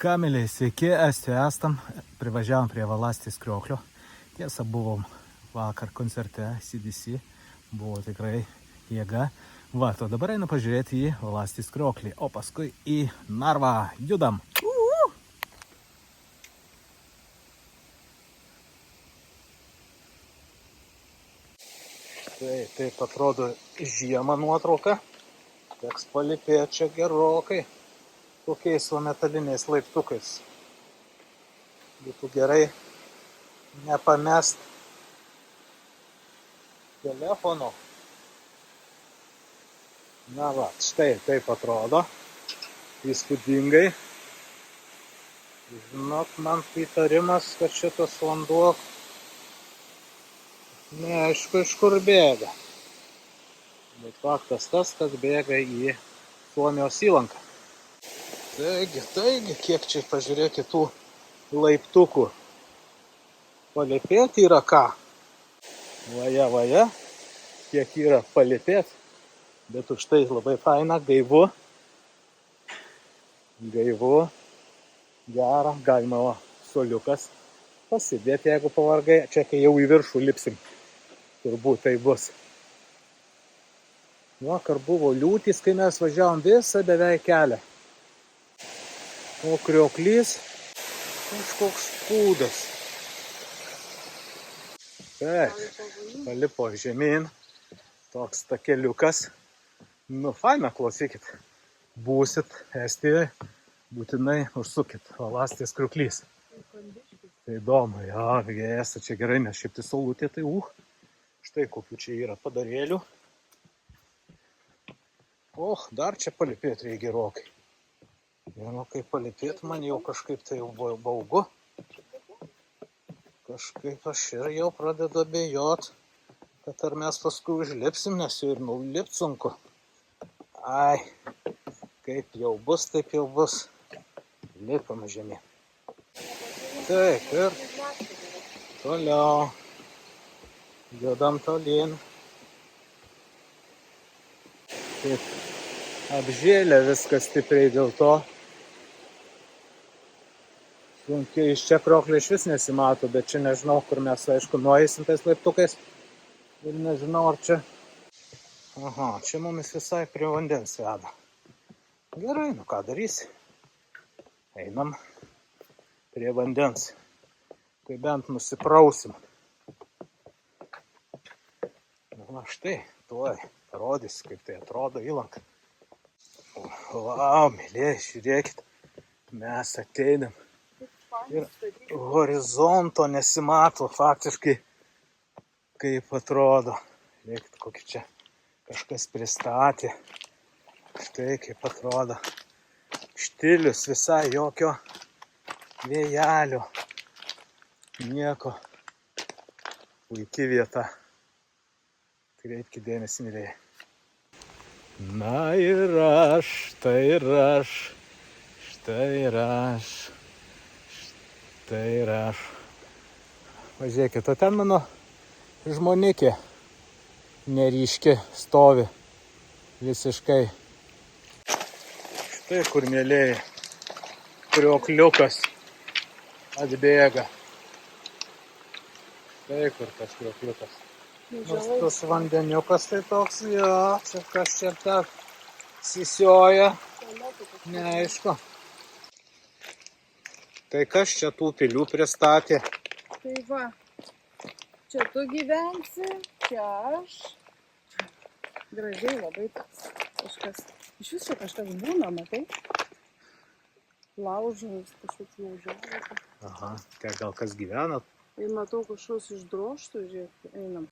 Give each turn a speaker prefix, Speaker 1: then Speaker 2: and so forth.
Speaker 1: Kamiliai, sveiki, Estijoje esam, privažiavom prie Valastijos Krioklio. Tiesa, buvom vakar koncerte CDC, buvo tikrai jėga. Va, to dabar einu pažiūrėti į Valastijos Krioklį, o paskui į Narvą. Judam! Taip atrodo žiemą nuotrauka. Teks palipėti čia gerokai. Tokiais metaliniais laiptukais. Būtų gerai nepamest telefono. Na va, štai taip atrodo. Įspūdingai. Žinot, man įtarimas, kad šitas vanduo neaišku iš kur bėga. Bet faktas tas, kad bėga į Suomijos įlanką. Taigi, kiek čia pažiūrėkit tų laiptukų. Palipėti yra ką? Vaja, kiek yra palipėti. Bet už tai labai faina, gaivu. Gera, galima suoliukas pasidėti, jeigu pavargai. Čia kai jau į viršų lipsim. Turbūt tai bus. Vakar buvo liūtys, kai mes važiavom visą beveik kelią. O krioklys kažkoks pūdas. Taip, palipo žemyn. Toks takeliukas. Nu, faina, klausykit. Būsit Estijoje, būtinai užsukit. Valastijos Krioklys. Tai įdomu, vėjas, čia gerai, nes šiaip tai saulutė, tai štai kokių čia yra padarėlių. Dar čia palipėti reikia gerokai. Kai palipėti man jau kažkaip tai jau baugu. Kažkaip aš ir jau pradedu abejot, kad ar mes paskui užlipsim, nes jau ir nulipt sunku. Kaip jau bus, taip jau bus. Lipam žemyn. Taip, ir toliau. Judam tolyn. Taip, apžėlė viskas stipriai dėl to. Sunkiai iš čia Krioklio iš vis nesimato, bet čia nežinau, kur mes, aišku, nueisim tais laiptukais. Ir nežinau, ar čia... čia mumis visai prie vandens veda. Gerai, ką darysi? Einam prie vandens. Tai bent nusiprausim. Štai, tuoj parodys, kaip tai atrodo įlanka. Mėlyje, žiūrėkit, mes ateinam. Ir horizonto nesimato faktiškai, kaip atrodo. Žiūrėkit, kokį čia kažkas pristatė. Štai kaip atrodo. Štilius visai, jokio vėjelio. Nieko. Puiki vieta. Kreipkite dėmesį, mylėjai. Na ir aš, štai ir aš. Pažiūrėkit, o ten mano žmonikė neryški stovi visiškai. Štai kur, mylėjai, kriokliukas atbėga. Štai kur tas kriokliukas. Tas vandeniukas tai toks, čia kas čia dar sisioja, neaišku. Tai kas čia tų pilių pristatė?
Speaker 2: Tai va, čia tu gyvensi, čia aš. Gražiai labai toks kažkas. Iš viso kažkas būna, matai? Laužas, kažkoks laužas.
Speaker 1: Gal kas gyvena?
Speaker 2: Ir matau kažkoks išdroštų, žiūrėk, einam.